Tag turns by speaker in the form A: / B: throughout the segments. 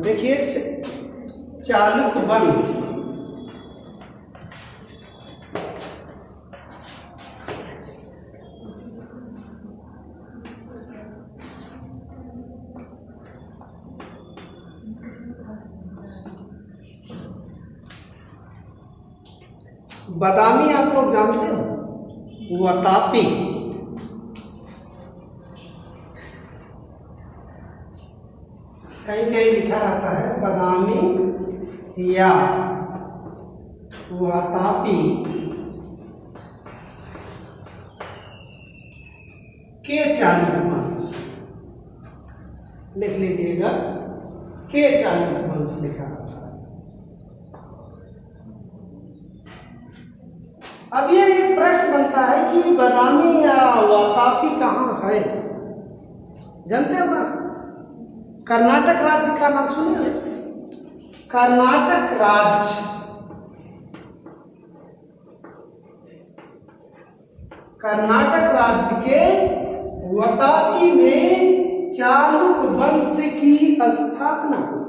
A: देखिए चालुक वंश, बादामी आप लोग जानते हो, वातापी, कहीं कहीं लिखा रहता है बादामी या वातापी के चालुक वंश, लिख लीजिएगा, के चालुक वंश लिखा रहता है। अब ये एक प्रश्न बनता है कि बादामी या वातापी कहाँ है? जानते हो ना, कर्नाटक राज्य का नाम सुने? कर्नाटक राज्य, कर्नाटक राज्य के वातापी में चालुक वंश की स्थापना हुई।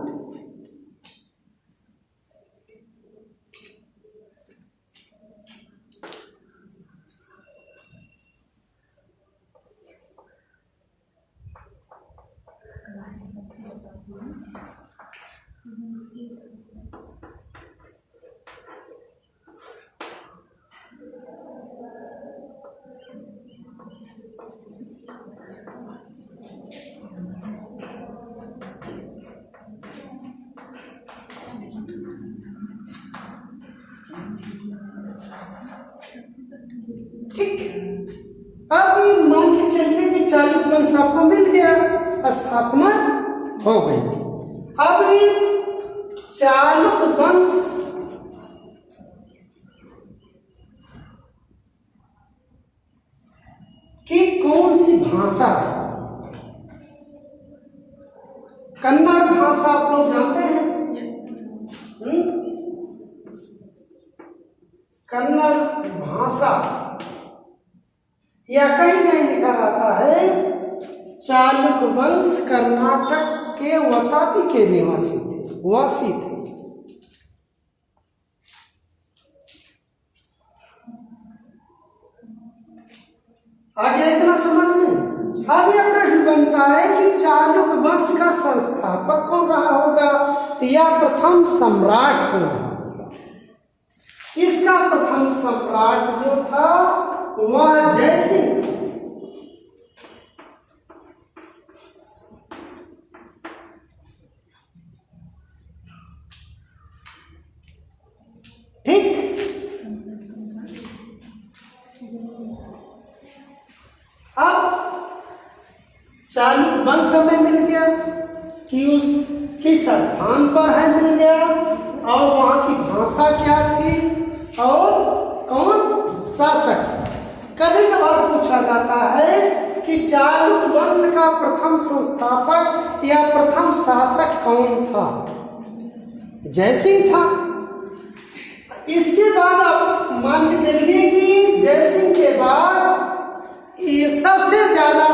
A: ठीक, अब ये मान के चलिए कि चालुक वंश आपको मिल गया, स्थापना हो गई। अब ये चालुक वंश की कौन सी भाषा है? कन्नड़ भाषा आप लोग जानते हैं? कन्नड़ भाषा, या कहीं कहीं लिखा रहता है चालुक वंश कर्नाटक के वातापी के निवासी थे, वासी थे। आगे इतना समझ में। अब यह प्रश्न बनता है कि चालुक वंश का संस्थापक कौन रहा होगा या प्रथम सम्राट कौन रहा होगा? इसका प्रथम सम्राट जो था वह जयसिंह। ठीक, अब चालुक वंश हमें मिल गया कि उस किस स्थान पर है, मिल गया, और वहां की भाषा क्या थी और कौन शासक था। कभी कभार पूछा जाता है कि चालुक वंश का प्रथम संस्थापक या प्रथम शासक कौन था? जयसिंह था। इसके बाद आप मान के चलिए कि जयसिंह के बाद ये सबसे ज्यादा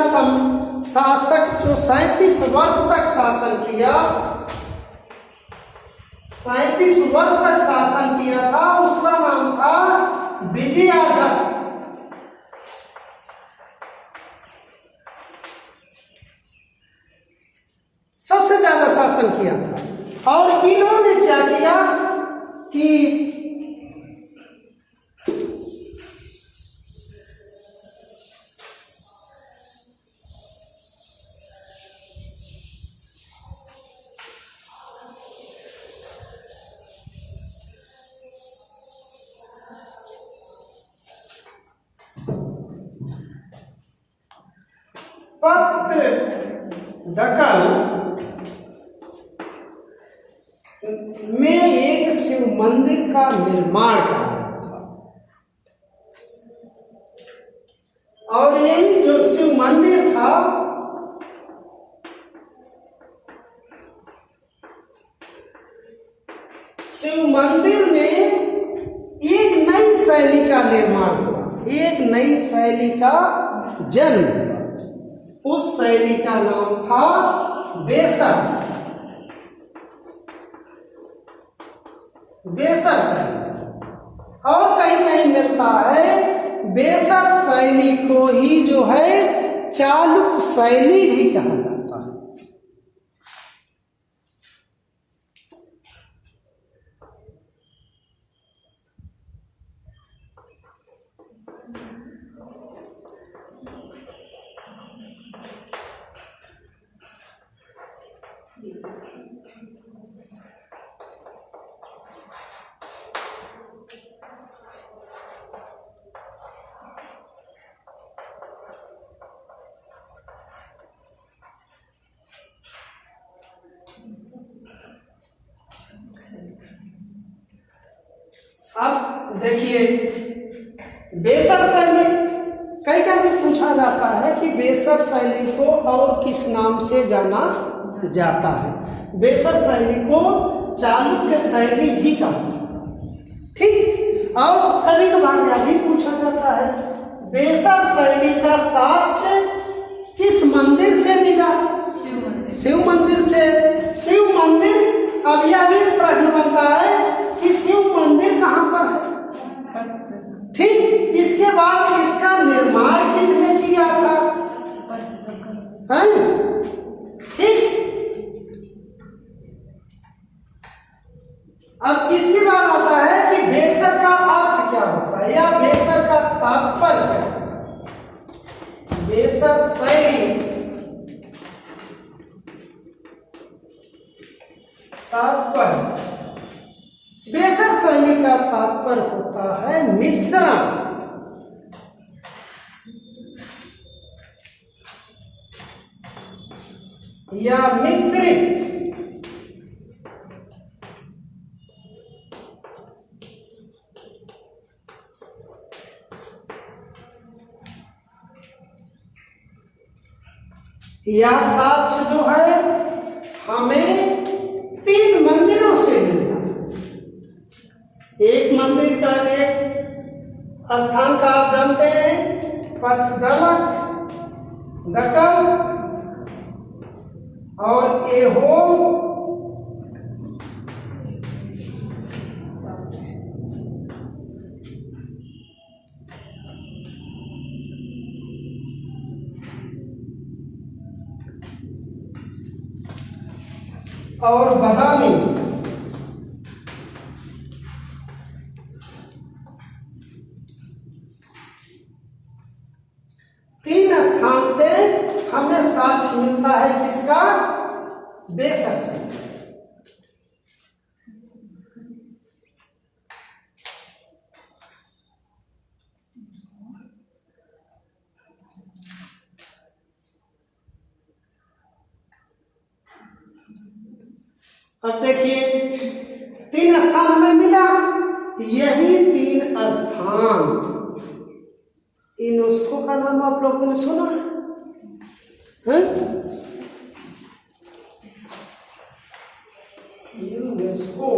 A: शासक जो 37 वर्ष तक शासन किया, 37 वर्ष तक शासन किया था, उसका नाम था विजयादत्त। सबसे ज्यादा शासन किया था। और इन्होंने क्या किया कि दक्कन में एक शिव मंदिर का निर्माण कराया था, और यही जो शिव मंदिर था शिव मंदिर में एक नई शैली का निर्माण हुआ, एक नई शैली का जन्म हुआ। उस शैली का नाम था बेसर। बेसर शैली, और कहीं कहीं मिलता है बेसर शैली को ही जो है चालुक्य शैली भी कहा जाता है। अब देखिए बेसर शैली कई बार पूछा जाता है कि बेसर शैली को और किस नाम से जाना जाता है। बेसर शैली को चालुक्य शैली भी कहा, ठीक। और कभी कभार यह भी पूछा जाता है बेसर शैली का साक्ष्य किस मंदिर से मिला? शिव मंदिर से। शिव मंदिर, अब यह भी प्रश्न बनता है कि शिव मंदिर कहाँ पर है, ठीक। इसके बाद इसका निर्माण किसने किया था, है? ठीक। अब इसके बाद आता है कि बेसर का अर्थ क्या होता है या बेसर का तात्पर्य क्या होता है। बेसर शैली तात्पर्य, बेसर शैली का तात्पर्य होता है मिश्रण या मिश्रित या साक्ष्य जो है हमें 3 मंदिरों से मिलता है। एक मंदिर का एक स्थान का आप जानते हैं पथदलक, दक्कन और एहोम, और बादामी। तीन स्थान से हमें साक्ष्य मिलता है किसका, बेसर से। अब देखिए 3 स्थान हमें मिला, यही 3 स्थान यूनेस्को का नाम आप लोगों ने सुना है? यूनेस्को,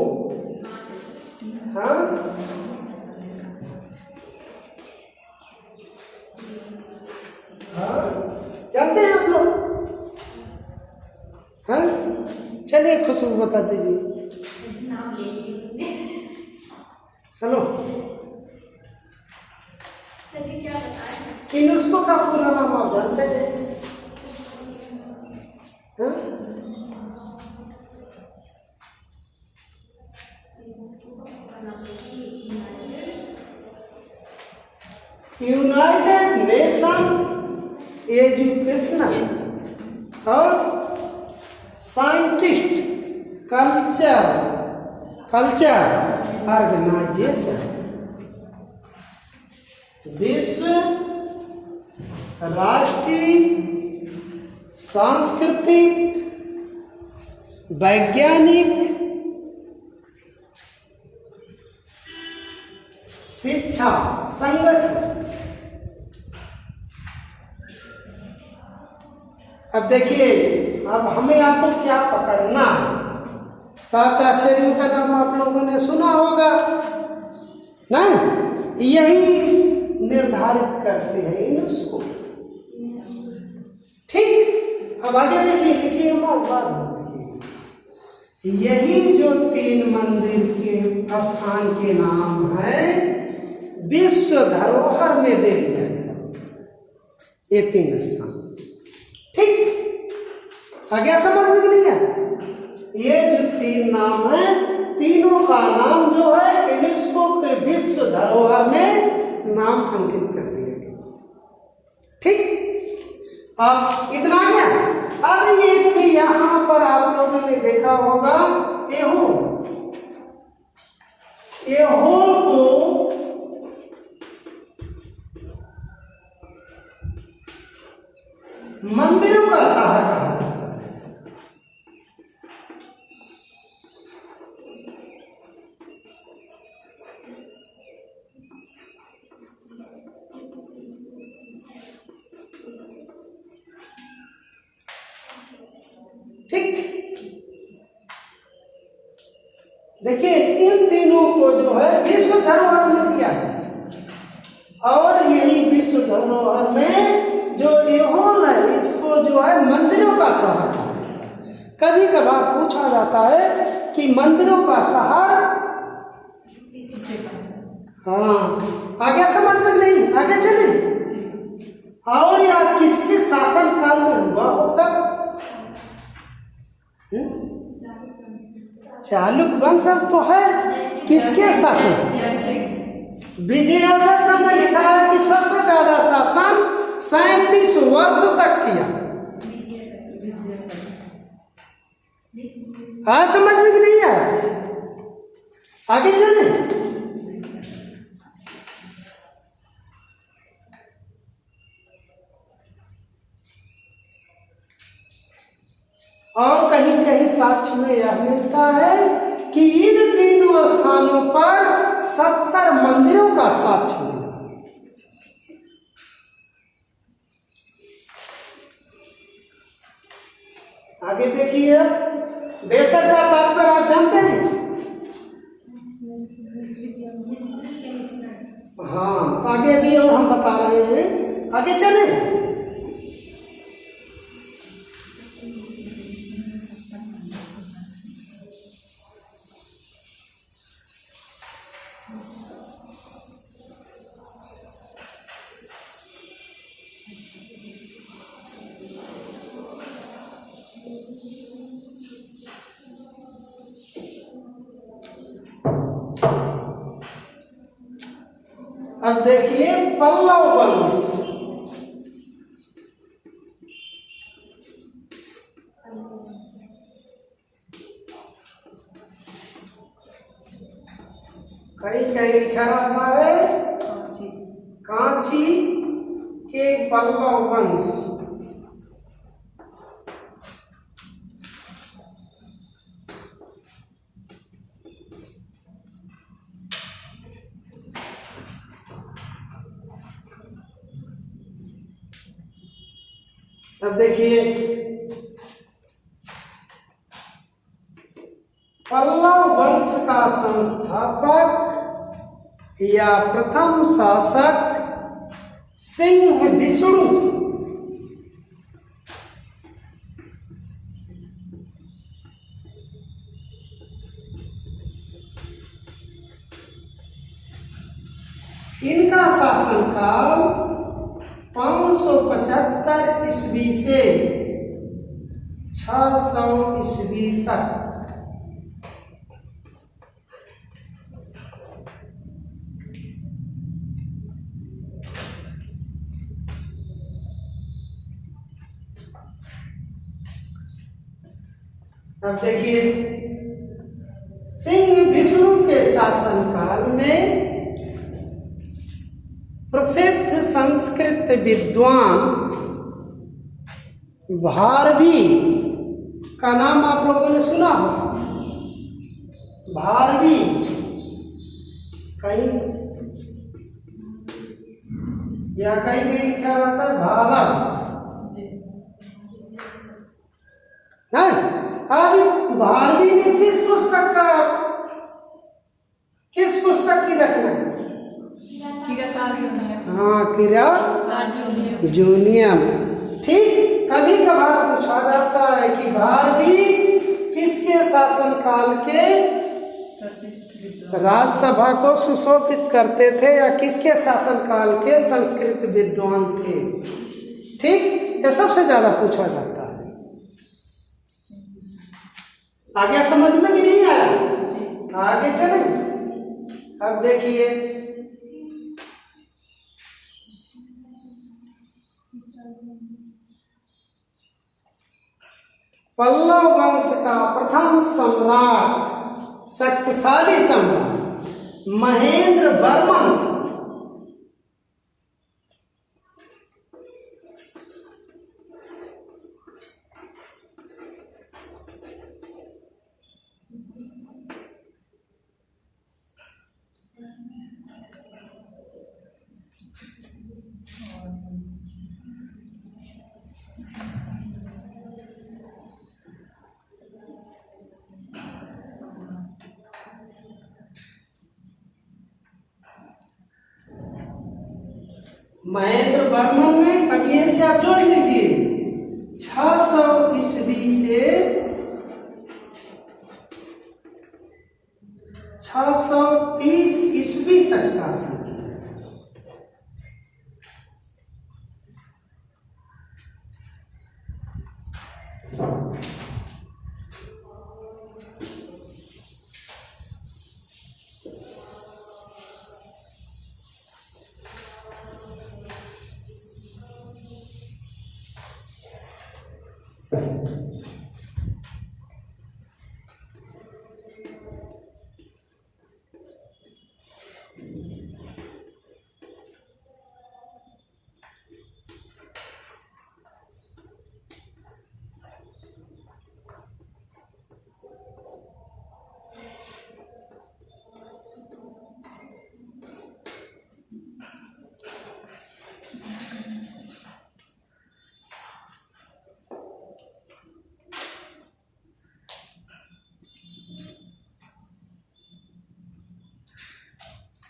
A: हाँ, हाँ, जानते हैं आप लोग? हाँ, चलिए खुशबू बता दीजिए। चलो, यूनेस्को का पूरा नाम आप जानते हैं? हाँ? यूनाइटेड नेशन एजुकेशनल और साइंटिस्ट कल्चर ऑर्गेनाइजेशन, विश्व राष्ट्रीय सांस्कृतिक वैज्ञानिक शिक्षा संगठन। अब देखिए, अब हमें आपको क्या पकड़ना है। 7 आश्चर्यों का नाम आप लोगों ने सुना होगा ना, यही निर्धारित करते हैं यूनेस्को, ठीक। अब आगे देखिए, लिखिए यही जो 3 मंदिर के स्थान के नाम है विश्व धरोहर में दे दिया गया, ये 3 स्थान। ठीक, आ गया समझ में कि नहीं है? ये जो 3 नाम है, तीनों का नाम जो है यूनेस्को के विश्व धरोहर में नाम अंकित कर दिया गया। ठीक, अब इतना आ गया। अब एक यहाँ पर आप लोगों ने देखा होगा एहोल को मंदिरों का शहर कहा जाता है। ठीक, देखिए इन तीनों को जो है विश्व धरोहर में दिया है, और यही विश्व धरोहर में जो एहोल है इसको जो है मंदिरों का शहर कहा जाता है। कभी कभार पूछा जाता है कि मंदिरों का शहर, हाँ आगे समझ में नहीं, आगे चले। और यह किसके शासन काल में हुआ होगा? चालुक्य वंश तो है, किसके शासन? विजयादत्त ने लिखा है कि सबसे ज्यादा शासन 37 वर्ष तक किया। हाँ समझ में नहीं है, आगे चले। और कहीं कहीं साक्ष्य में यह मिलता है कि इन तीनों स्थानों पर 70 मंदिरों का साक्ष्य मिला। आगे देखिए, बेशक का तात्पर्य आप जानते हैं? हाँ, आगे भी और हम बता रहे हैं, आगे चले। अब देखिए पल्लव वंश। कहीं कहीं लिखा रहता है कांची के पल्लव वंश। अब देखिए पल्लव वंश का संस्थापक या प्रथम शासक सिंह विष्णु इनका शासनकाल 575 ईस्वी से 600 ईस्वी तक। अब देखिए सिंह विष्णु के शासनकाल में प्रसिद्ध संस्कृत विद्वान भारवी का नाम आप लोगों ने सुना होगा। भारवी कहीं या कहीं कहीं लिखा रहता है भारत। अभी भारवी ने किस पुस्तक की रचना की? हाँ, किरातार्जुनीयम। ठीक, कभी कभार पूछा जाता है कि भारवी किसके शासनकाल के राजसभा को सुशोभित करते थे या किसके शासनकाल के संस्कृत विद्वान थे? ठीक, ये सबसे ज्यादा पूछा जाता है। आगे समझ में कि नहीं आया? आगे चलें। अब देखिए, पल्लव वंश का प्रथम सम्राट, शक्तिशाली सम्राट महेंद्र वर्मन महेंद्र वर्मन ने, अब यहीं से आप जोड़ लीजिए, 600 ईस्वी से 630 ईस्वी तक शासन किया।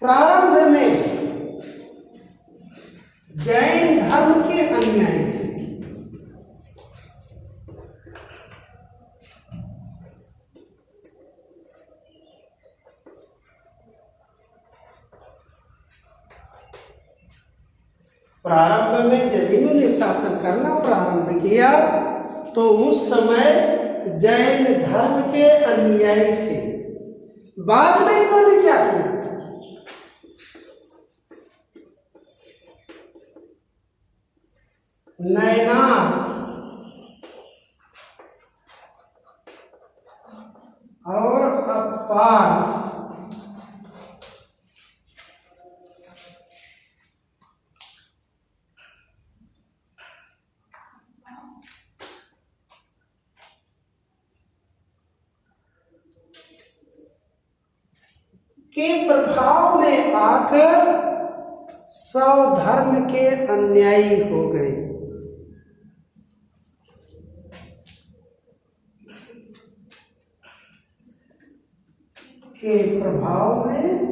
A: प्रारंभ में जैन धर्म के अनुयायी थे। प्रारंभ में जब इन्होंने शासन करना प्रारंभ किया तो उस समय जैन धर्म के अनुयायी थे। बाद में इन्होंने क्या किया? नैनार और अपार के प्रभाव में आकर शैव धर्म के अनुयायी हो गए। के प्रभाव में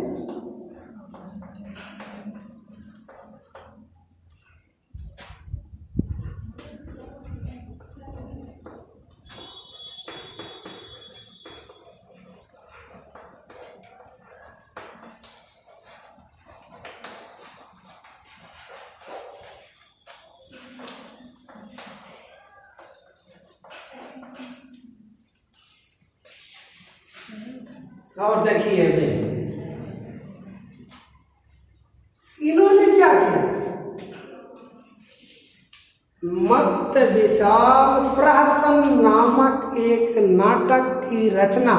A: और देखिए इन्होंने क्या किया? मत विशाल प्रहसन नामक एक नाटक की रचना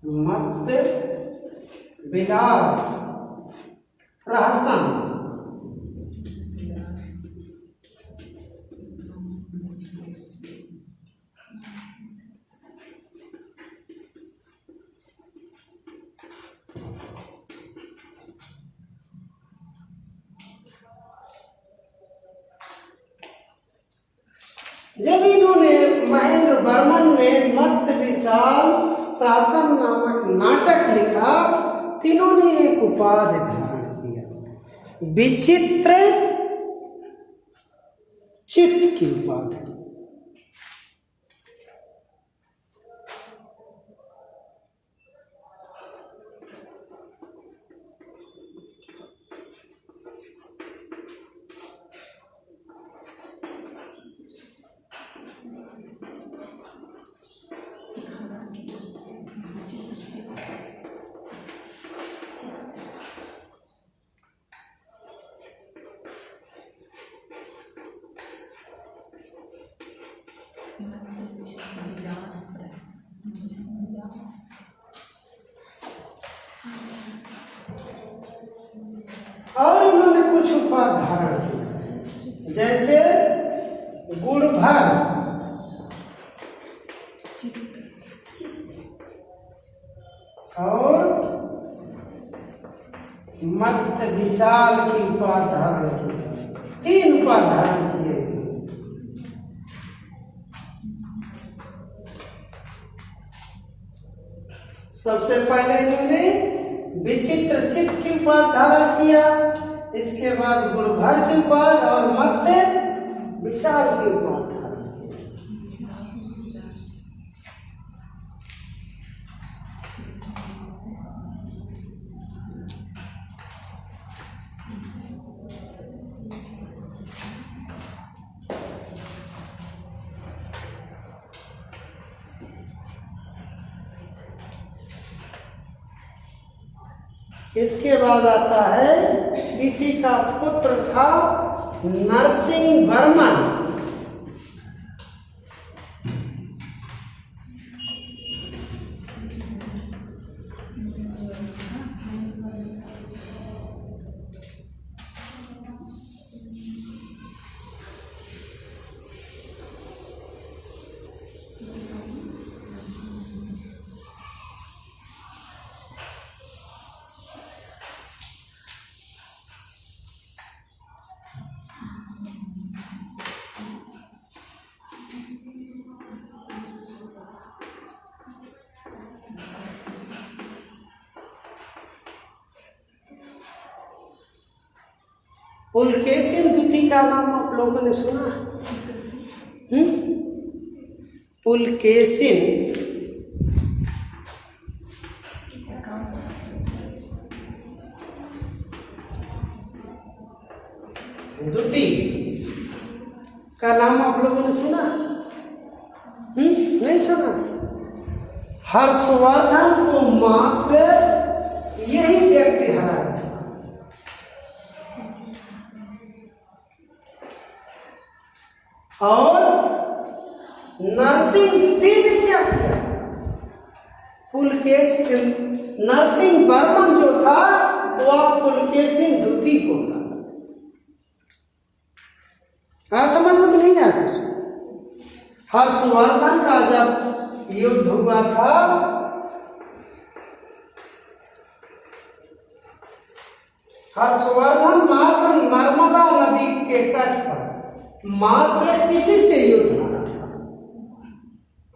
A: मत विलास प्रहसन जब इन्होंने महेंद्र वर्मन ने मत विशाल प्रासन नामक नाटक लिखा, तीनों ने एक उपाधि धारण किया, विचित्र चित्त की उपाधि। और इन्होंने कुछ उपाधि धारण किया, जैसे गुण भर, और मत विशाल की उपाधि धारण की। 3 उपाधि धारण किए। सबसे पहले इन्होंने विचित्र चित्त की उपाधि धारण किया, इसके बाद गुणभर की उपाधि और मध्य विशाल की उपाधि धारण किया। इसके बाद आता है, इसी का पुत्र था नरसिंह वर्मन। पुलकेशिन द्वितीय का नाम आप लोगों ने सुना है? पुलकेशिन द्वितीय का नाम आप लोगों ने सुना? नहीं सुना? हर्षवर्धन को मात्र यही व्यक्ति हराया। और नरसिंह द्वितीय ने क्या किया? पुलकेशिन नरसिंह वर्मन जो था वह पुलकेशिन द्वितीय को था। समझ में नहीं आया? हर्षवर्धन का जब युद्ध हुआ था, हर्षवर्धन मात्र नर्मदा नदी के तट पर मात्र इसी से युद्ध हारा था,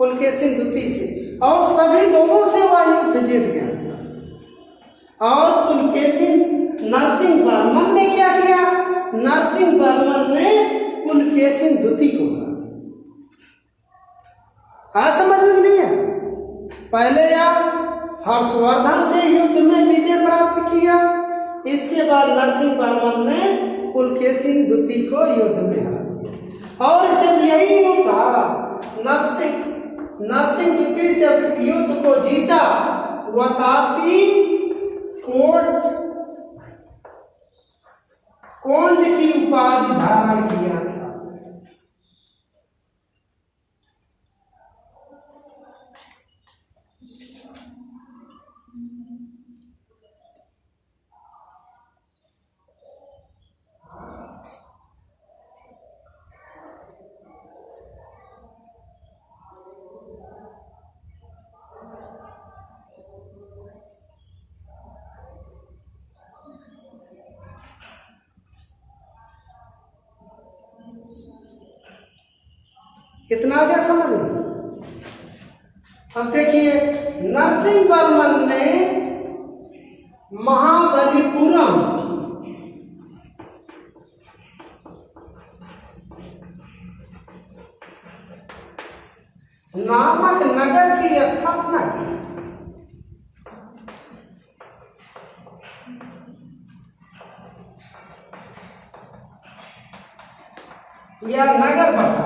A: पुलकेशिन द्वितीय से, और सभी लोगों से वह युद्ध जीत गया। और पुलकेशिन नरसिंह वर्मन ने क्या किया? नरसिंह वर्मन ने पुलकेशिन द्वितीय को समझ में नहीं है? पहले या हर्षवर्धन से युद्ध में विजय प्राप्त किया, इसके बाद नरसिंह वर्मन ने पुलकेशिन द्वितीय को युद्ध में हरा दिया। और जब यही युद्ध हारा, नरसिंह द्वितीय जब युद्ध को जीता, वतापी कोंड की उपाधि धारण किया था। कितना क्या समझ में? अब देखिए, नरसिंह वर्मन ने महाबलीपुरम नामक नगर की स्थापना की। या नगर बसा।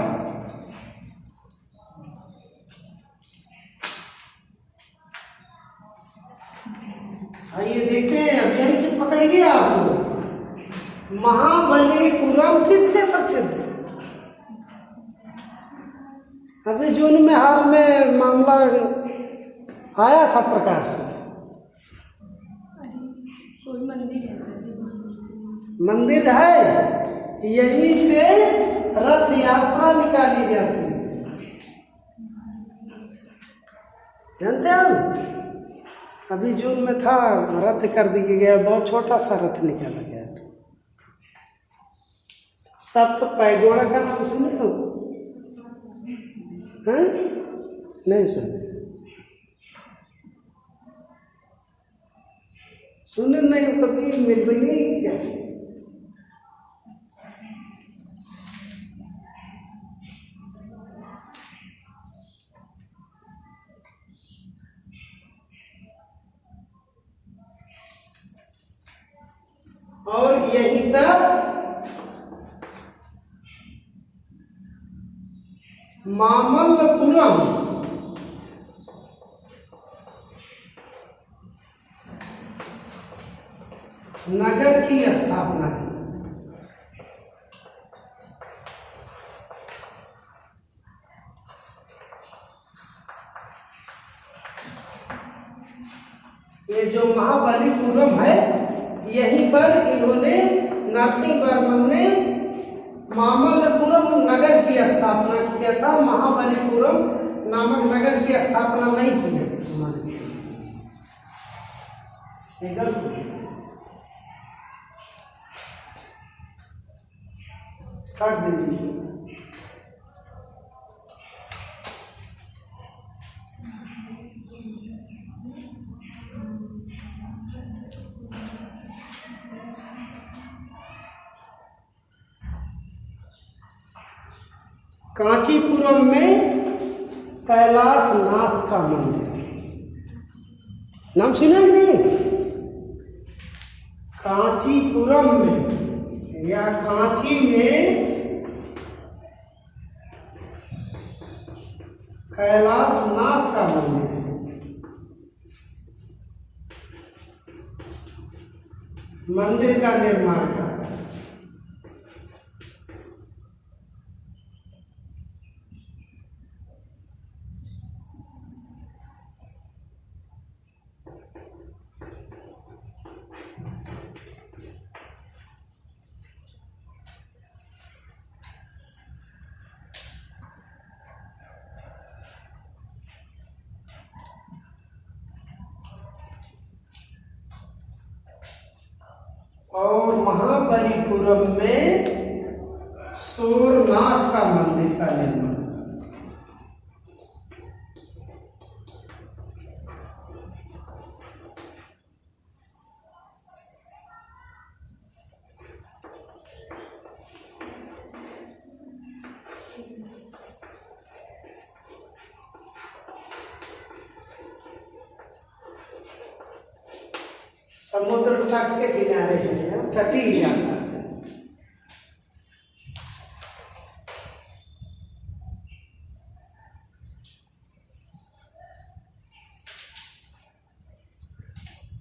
A: आइए देखते हैं, अब यहीं से पकड़िए आपको। महाबलीपुरम किसके प्रसिद्ध है? अभी जून में हाल में मामला आया था प्रकाश में।
B: कोई मंदिर है सर?
A: मंदिर है, यहीं से रथ यात्रा निकाली जाती है, जानते हो? अभी जून में था, रथ कर दिया गया, बहुत छोटा सा रथ निकाला गया था। सप्त पैगोड़ा का नाम सुने हो? हैं? नहीं सुने? सुने नहीं, कभी मिल भी नहीं किया। और यहीं पर मामल्लपुरम नगर की स्थापना की। ये जो महाबलीपुरम है, यहीं पर इन्होंने नरसिंहवर्मन ने मामल्लपुरम नगर की स्थापना किया था। महाबलीपुरम नामक नगर की स्थापना नहीं की है। काट दीजिए। कांचीपुरम में कैलाश नाथ का मंदिर, नाम सुना कि नहीं? कांचीपुरम में या कांची में कैलाश नाथ का मंदिर है। मंदिर का निर्माण का और महाबलीपुरम में सोरनाथ का मंदिर का निर्माण। समुद्र तट के किनारे है, तटी इलाका है।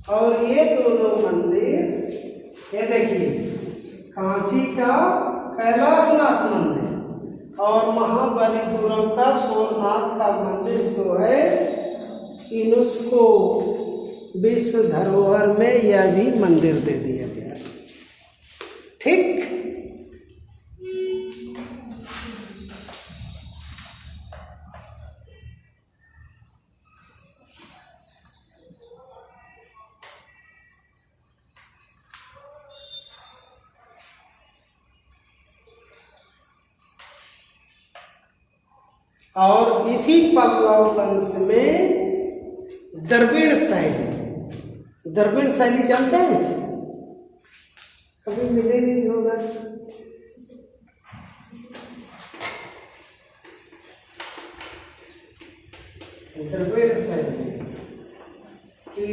A: और ये दोनों मंदिर, ये देखिए, कांची का कैलाशनाथ मंदिर और महाबलीपुरम का सोमनाथ का मंदिर जो है, यूनेस्को विश्व धरोहर में यह भी मंदिर दे दिया गया। ठीक, और इसी पल्लव वंश में द्रविड़ शैली, द्रविड़ शैली जानते हैं? कभी मिले नहीं होगा। द्रविड़ शैली कि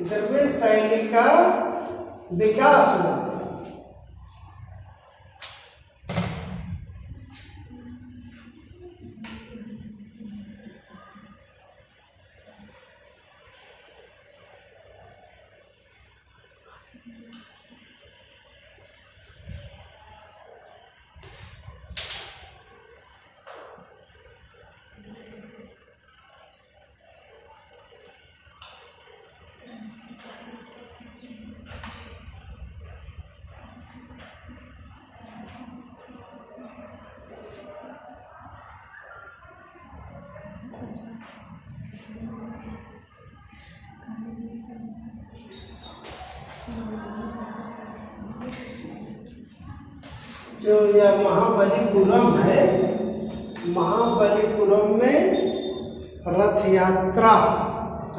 A: द्रविड़ शैली का विकास हुआ। जो यह महाबलीपुरम है, महाबलीपुरम में रथ यात्रा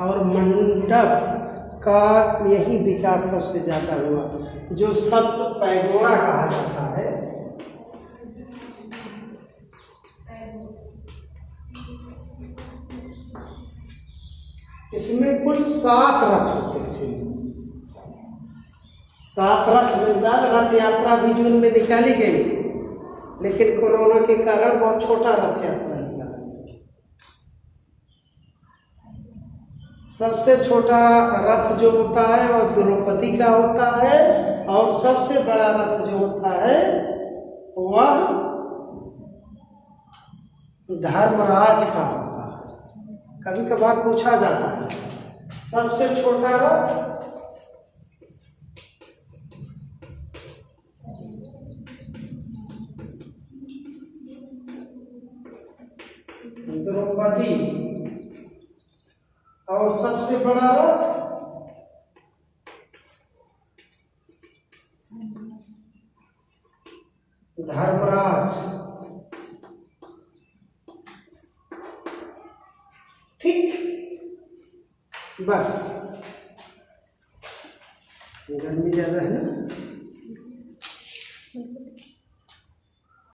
A: और मंडप का यही विकास सबसे ज्यादा हुआ, जो सप्त पैगोड़ा कहा जाता है। इसमें कुल 7 रथ होते थे। 7 रथ मिलता, रथ यात्रा भी जून में निकाली गई, लेकिन कोरोना के कारण बहुत छोटा रथ यात्रा निकाला। सबसे छोटा रथ जो होता है वह द्रौपदी का होता है, और सबसे बड़ा रथ जो होता है वह धर्मराज का होता है। कभी कभार पूछा जाता है सबसे छोटा रथ द्रौपदी और सबसे बड़ा रथ धर्मराज। ठीक, बस गर्मी ज्यादा है ना।